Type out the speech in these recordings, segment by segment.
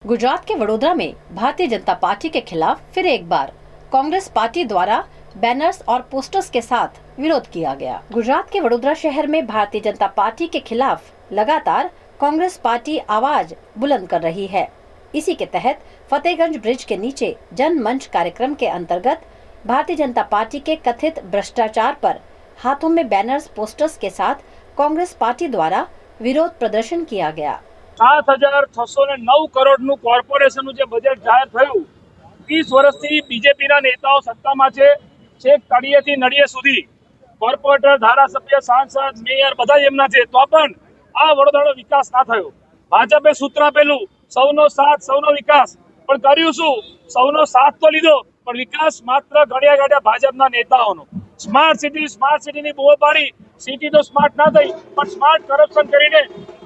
गुजरात के वडोदरा में भारतीय जनता पार्टी के खिलाफ फिर एक बार कांग्रेस पार्टी द्वारा बैनर्स और पोस्टर्स के साथ विरोध किया गया। गुजरात के वडोदरा शहर में भारतीय जनता पार्टी के खिलाफ लगातार कांग्रेस पार्टी आवाज बुलंद कर रही है। इसी के तहत फतेहगंज ब्रिज के नीचे जन मंच कार्यक्रम के अंतर्गत भारतीय जनता पार्टी के कथित भ्रष्टाचार पर हाथों में बैनर्स पोस्टर्स के साथ कांग्रेस पार्टी द्वारा विरोध प्रदर्शन किया गया। 7,609 કરોડનું કોર્પોરેશનનું જે બજેટ જાહેર થયું 30 વર્ષથી બીજેપીના નેતાઓ સત્તામાં છે, છેક તળિયેથી નળિયે સુધી કોર્પોરેટર, ધારાસભ્ય, સાંસદ, મેયર બધા એમના છે, તો પણ આ વડોદરાનો વિકાસ ના થયો। ભાજપે સૂત્ર આપેલું સૌનો સાથ સૌનો વિકાસ, પણ કર્યું શું? સૌનો સાથ તો લીધો પણ વિકાસ માત્ર ઘડિયા ઘડિયા ભાજપના નેતાઓનો। સ્માર્ટ સિટીની બૂમો પાડી, સિટી તો સ્માર્ટ ના થઈ પણ સ્માર્ટ કરપ્શન કરીને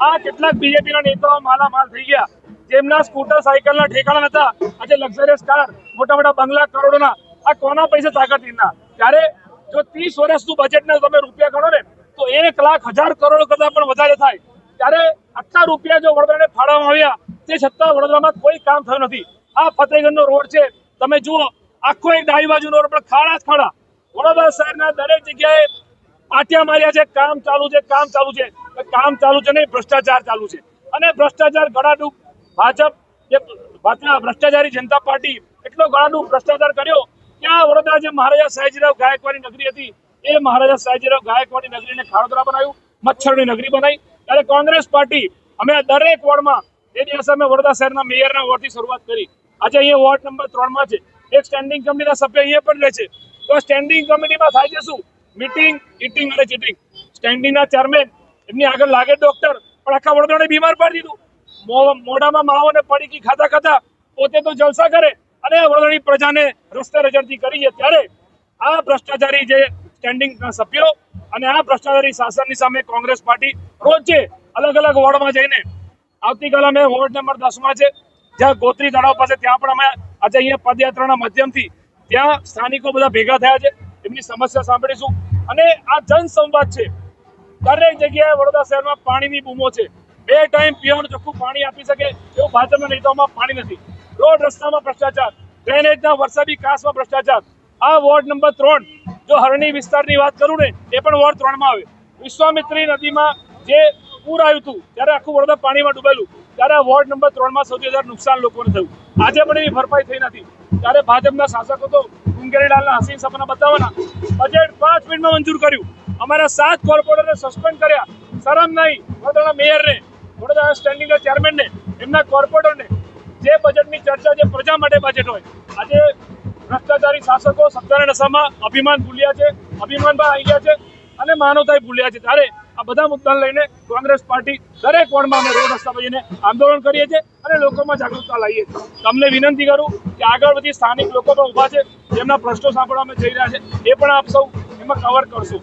આ કેટલાક બીજેપીના નેતાઓ માલામાલ થઈ ગયા। જેમના સ્કૂટર સાયકલના ઠેકાણા નતા, આજે લક્ઝરિયસ કાર, મોટા મોટા બંગલા કરોડોના, આ કોના પૈસે તાકાતના? ત્યારે જો 30 વર્ષનું બજેટના તમે રૂપિયા ગણો ને તો 1,00,000 કરોડ કરતા પણ વધારે થાય। ત્યારે આટલા રૂપિયા જો વડોદરાને ફાળવવામાં આવ્યા તે છતાં વડોદરામાં કોઈ કામ થયું નથી। આ ફતેહગંજનો રોડ છે, તમે જુઓ આખો એક ડાબી બાજુનો રોડ પણ ખાડા જ ખાડા। વડોદરા શહેરના દરેક જગ્યાએ પાટિયા માર્યા છે, કામ ચાલુ છે, કામ ચાલુ છે નહીં, ભ્રષ્ટાચાર ચાલુ છે। અને ભ્રષ્ટાચાર ગળાડૂબ ભાજપ, જે ભ્રષ્ટાચારી જનતા પાર્ટી એટલો ગળાડૂબ ભ્રષ્ટાચાર કર્યો કે આ વડોદરા જે મહારાજા સયાજીરાવ ગાયકવાડની નગરી હતી એ મહારાજા સયાજીરાવ ગાયકવાડની નગરીને ખાડોદરા બનાવ્યું, મચ્છરની નગરી બનાવી। ત્યારે કોંગ્રેસ પાર્ટી અમે દરેક વોર્ડમાં એ દિવસે અમે વડોદરા શહેરના મેયરના વોર્ડથી શરૂઆત કરી। આજે અહીંયા વોર્ડ નંબર 3માં છે, એક સ્ટેન્ડિંગ કમિટીના સભ્ય અહીંયા પણ રહે છે। તો સ્ટેન્ડિંગ કમિટીમાં થાય છે શું? મીટિંગ, ઇટિંગ અને ચીટિંગ। સ્ટેન્ડિંગના ચેરમેન એમની આગળ લાગે ડોક્ટર, પણ આખા વડોદરાને બીમાર પાડી દીધું। મોઢામાં માવાને પડીકી ખાતા ખાતા પોતે તો જલસા કરે અને વડોદરાની પ્રજાને રસ્તે રજડતી કરી છે। ત્યારે આ ભ્રષ્ટાચારી જે સ્ટેન્ડિંગના સભ્યો અને આ ભ્રષ્ટાચારી શાસનની સામે કોંગ્રેસ પાર્ટી રોજ છે અલગ અલગ વોર્ડમાં જઈને, આવતીકાલે અમે વોર્ડ નંબર 10માં છે જ્યાં ગોત્રી તળાવ પાસે, ત્યાં પણ અમે આજે અહીંયા પદયાત્રાના માધ્યમથી ત્યાં સ્થાનિકો બધા ભેગા થયા છે, એમની સમસ્યા સાંભળીશું। અને આ જનસંવાદ છે, દરેક જગ્યાએ વડોદરા શહેરમાં પાણીની બૂમો છે, 2 ટાઈમ પીવાનું ચોખ્ખું પાણી આપી શકે એવું ભાજપના નેતાઓમાં પાણી નથી। રોડ રસ્તામાં ભ્રષ્ટાચાર, ડ્રેનેજના વરસાદી કાંસમાં ભ્રષ્ટાચાર। આ વોર્ડ નંબર 3 જો હરણી વિસ્તારની વાત કરું ને એ પણ વોર્ડ 3માં આવે। વિશ્વામિત્રી નદીમાં જે પૂર આવ્યું હતું ત્યારે આખું વડોદરા પાણીમાં ડૂબેલું, ત્યારે આ વોર્ડ નંબર 3માં સૌથી વધારે નુકસાન લોકોને થયું, આજે પણ એની ભરપાઈ થઈ નથી। ત્યારે ભાજપના શાસકો તો કુંગેરીલાલના હસીન સપના બતાવવાના, બજેટ 5 મિનિટમાં મંજૂર કર્યું, અમારા 7 કોર્પોરેટરને સસ્પેન્ડ કર્યા, શરમ નહીં વડોદરાના મેયરને, વડોદરા સ્ટેન્ડિંગના ચેરમેનને, એમના કોર્પોરેટરને। જે બજેટની ચર્ચા જે પ્રજા માટે બજેટ હોય, આજે ભ્રષ્ટાચારી શાસકો સત્તાના નશામાં અભિમાન ભૂલ્યા છે, અભિમાનમાં આવી ગયા છે અને માનવતાએ ભૂલ્યા છે। ત્યારે આ બધા મુદ્દાને લઈને કોંગ્રેસ પાર્ટી દરેક વોર્ડમાં અમે રોડ રસ્તા પર જઈને આંદોલન કરીએ છીએ અને લોકોમાં જાગૃતતા લાવીએ છીએ। તમને વિનંતી કરું કે આગળ બધી સ્થાનિક લોકો પણ ઊભા છે, જેમના પ્રશ્નો સાંભળવા અમે જઈ રહ્યા છે, એ પણ આપ સૌ એમાં કવર કરશું।